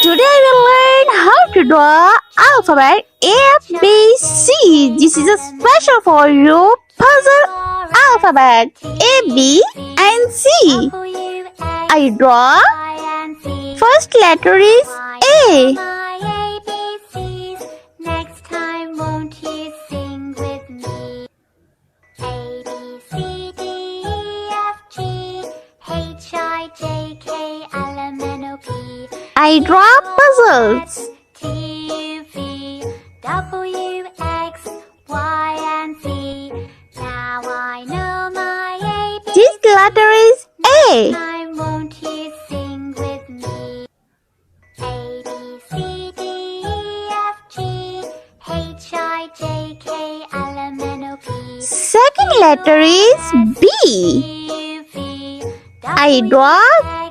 Today we will learn how to draw alphabet A, B, C. This is a special for you puzzle alphabet A, B and C. I draw. First letter is A. Next time won't you sing with me? A, B, C, D, E, F, G, H, I, J, K, L, M, N, O, P. I draw puzzles. T, U, V, W, X, Y, and Z. Now I know my ABC. This letter is A. Time won't you sing with me? A, B, C, D, E, F, G, H, I, J, K, L, M, N, O, P. Second letter is B. T, U, V, I draw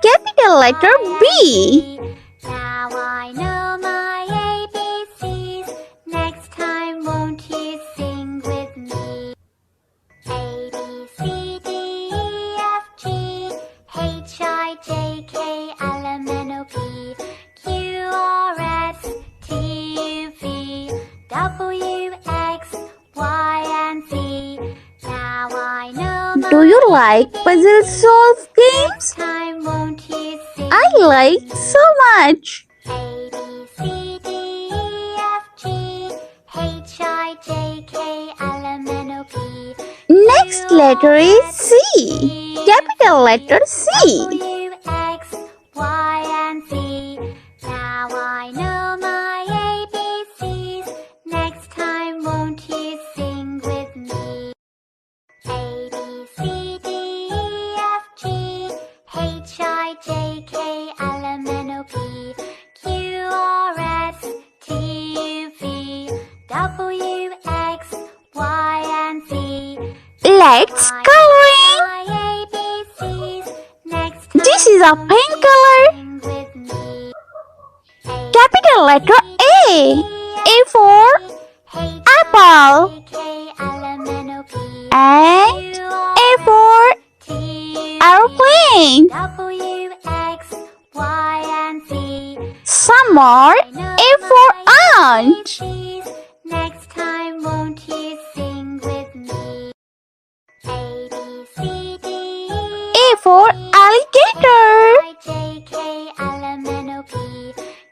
capital letter B. Now I know my ABCs. Next time won't you sing with me? A, B, C, D, E, F, G, H, I, J, K, L, M, N, O, P, Q, R, S, T, U, V, W, X, Y, and Z. Now I know my Do you like puzzle solve games? time won't you sing? I like so much. A, B, C, D, E, F, G, H, I, J, K, L, M, N, O, P. Next letter is C. Capital letter C. W, X, Y, and Z. Now I know my ABCs. Next time won't you sing with me? A, B, C, D, E, F, G, H, I, J, K, L, M, N, O, P, Q, R, S, T, U, V, W, X, Y, and Z. Let's coloring. My ABCs. Next time This is a pink color. sing with me. Capital letter A. A for H, apple. K, L, M, N, O, P, And Q, R, A for T, aeroplane. W, X, Y, and Z. Some more. A for ant. ABCs. Next time won't you sing with me? A, B, C, D, E, A for alligator. I, J, K, L, M, N, O, P,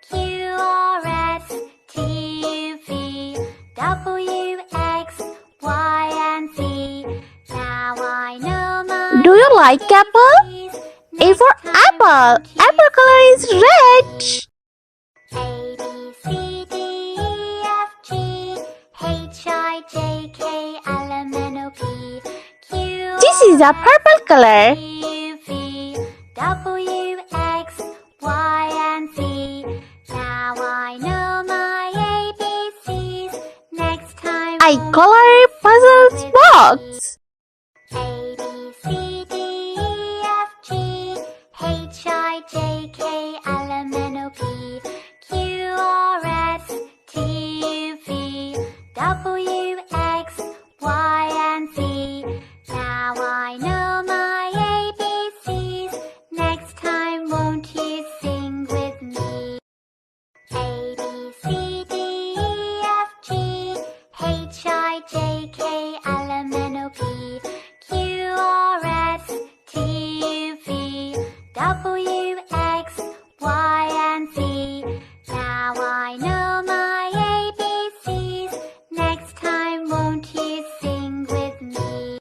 Q, R, S, T, U, V, W, X, Y, and Z. Now I know my Do you like apple? ABCs. A for apple. Apple color is red. A, B, C, D, E, F, G, H, I, J, K, L, M, N, O, P, Q, This is a purple color. U, V, W, X, Y, and Z. Now I know my ABCs. Next time I won't color puzzles box. A, B, C, D, E, F, G, H, I, J, K, L, M, N, O, P, Q, R, S, T, U, V, W, X, Y, and Z. Now I know my ABCs. Next time won't you sing with me? A, B, C, D, E, F, G, H, I, J, K, L, M, N, O, P, Q, R, S, T, U, V, W, X, Y, and Z. Now I know my ABCs. Next time won't you sing with me?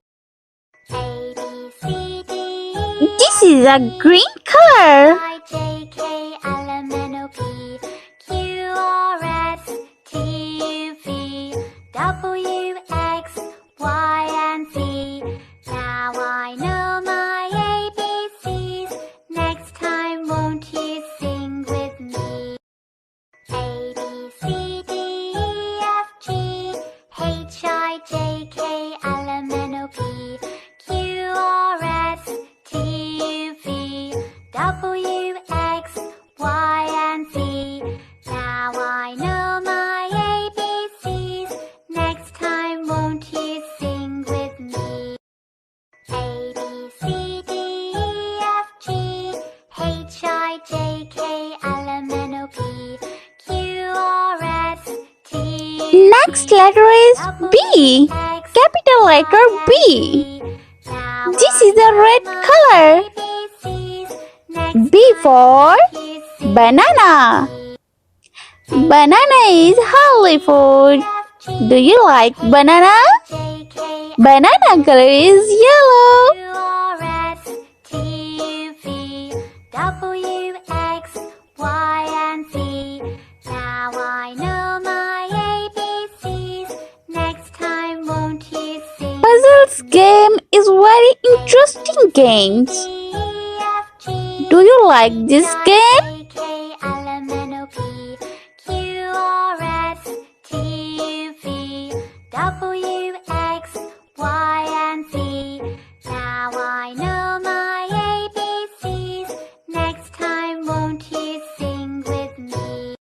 A, B, C, D, E, This is a green color. I, J, K, L, M, N, O, P, Q, R, S, T, U, V, W, X, Y, and Z. Now I know my ABCs. Next time won't you sing with me? A, B, C, D, E, F, G, H, I, J, K, L, M, N, O, P, Q, R, S, T, U, V, W, Next letter is B. Capital letter B. This is a red color. B for banana. Banana is healthy food. Do you like banana? Banana color is yellow. W, X, Y, and Z. Now I know my ABCs. Next time, won't you sing? Puzzles game is very interesting games. E, F, G, Do you like this game? J, K, L, M, N, O, P, Q, R, S, T, U, V, W, X, Y, and Z. Now I know my ABCs. Next time, won't you sing with me?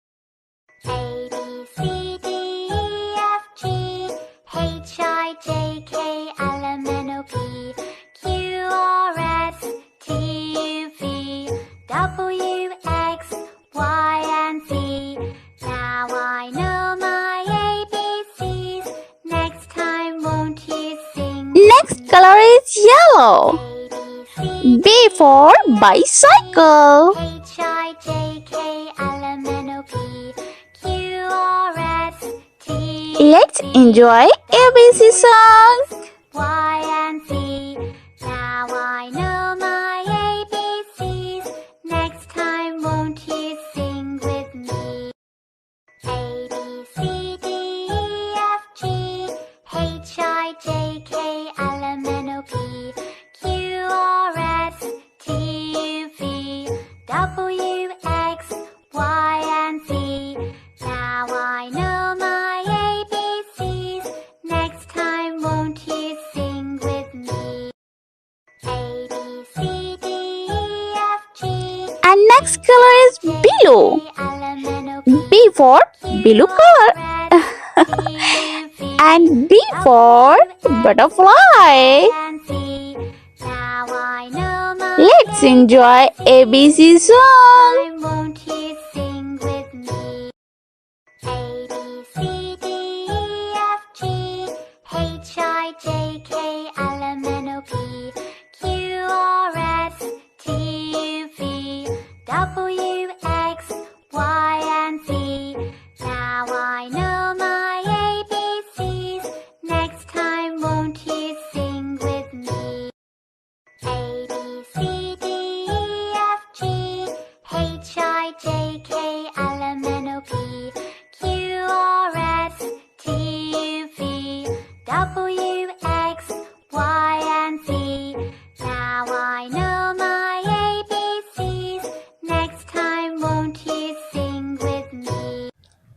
A, B, C, D, E, F, G, H, I, J, K, L, M, N, O, P, Q, R, S, T, U, V, W, X, Y, and Z. Now I know my ABCs. Next time, won't you sing? Next color is yellow. A, B, C, B for bicycle. H, I, J, K, L, M, N, O, P, Q, R, S, T, Let's enjoy ABC song. Y, and Z. Now I know my ABCs. Next time, won't you sing with me? A, B, C, D, E, F, G, H, I, J, K, L, M, N, O, P, Q, R, S, T, U, V, W, X, Y, and Z. Now I know my ABCs. Next time, won't you sing with me? A, B, C, D, E, F, G, And next color is blue. L, M, N, O, P, B for blue color. R, S, T, U, V, And B for butterfly. and Z. Now I know my Let's enjoy ABC song. time, won't you sing with me? A, B, C, D, E, F, G, H, I, J, K, L, M, N, O, P, Q, R, S, T, U, V, W, X, Y, and Z. Now I know my ABCs. Next time, won't you sing with me? A, B, C, D, E, F, G, H, I, J, K, L, M, N, O, P, Q, R, S, T, U, V, W, X, Y, and Z. Now I know my ABCs. Next time, won't you sing with me?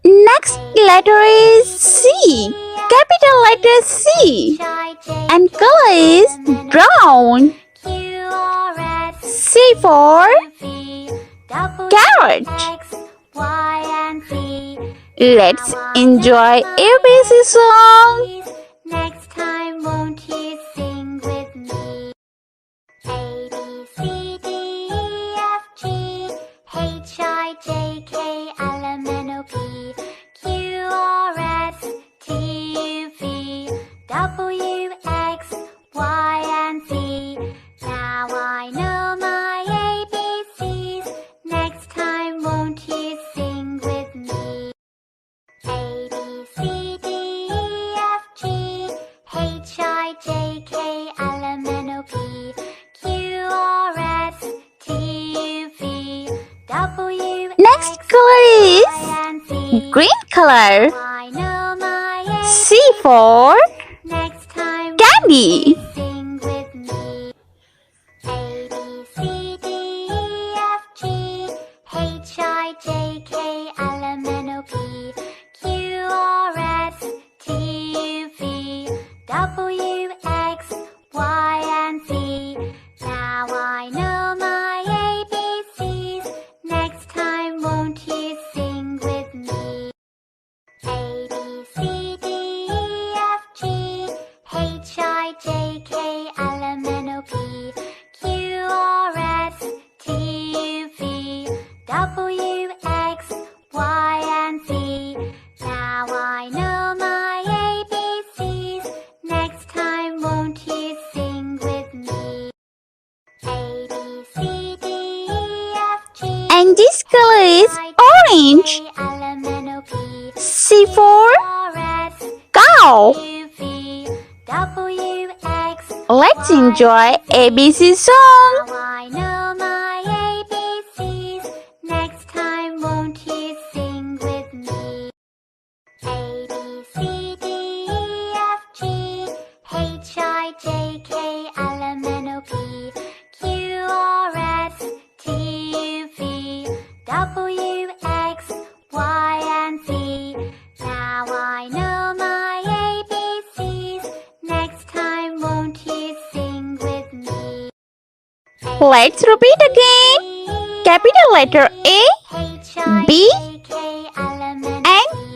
Next letter is C. Capital letter C. H, I, J, And color is brown. Q, R, S, C for V, W, carrot. X, Y, and Z. Let's enjoy ABC song. Next time, won't you sing with me? A, B, C, D, E, F, G, H, I, J, K, L, M, N, O, P, Q, R, S, T, U, V, W, X, Y, and Z. Now I know my ABCs. Next time, won't you sing with me? A, B, C, D, E, F, G, H, I, J, K, L, M, N, O, P, Q, R, S, T, U, V, W, Next X, color is Y, and Z. green color. I know my C for Next time, candy. sing with me. A, B, C, D, E, F, G, H, I, J, K, L, M, N, O, P, Q, R, S, T, U, V, W, X, Y, and Z. Now I know my ABCs. Next time, won't you sing with me? A, B, C, D, E, F, G, H, I, J, K, L, M, N, O, P, Q, R, S, T, U, V, W, X, This color is orange. C for cow. Let's enjoy ABC song. Now I know my ABCs. Next time, won't you sing with me? A, B, C, D, E, F, G, H, I, J, K, L, M, N, O, P, Q, R, S, T, U, V, W, X, Y, and Z. Now I know my ABCs. Next time, won't you sing with me? Let's repeat again. Capital letter A, B, and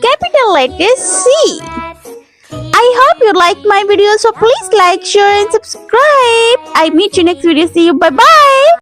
capital letter C. I hope you like my video, so please like, share, and subscribe. I meet you next video. See you. Bye bye.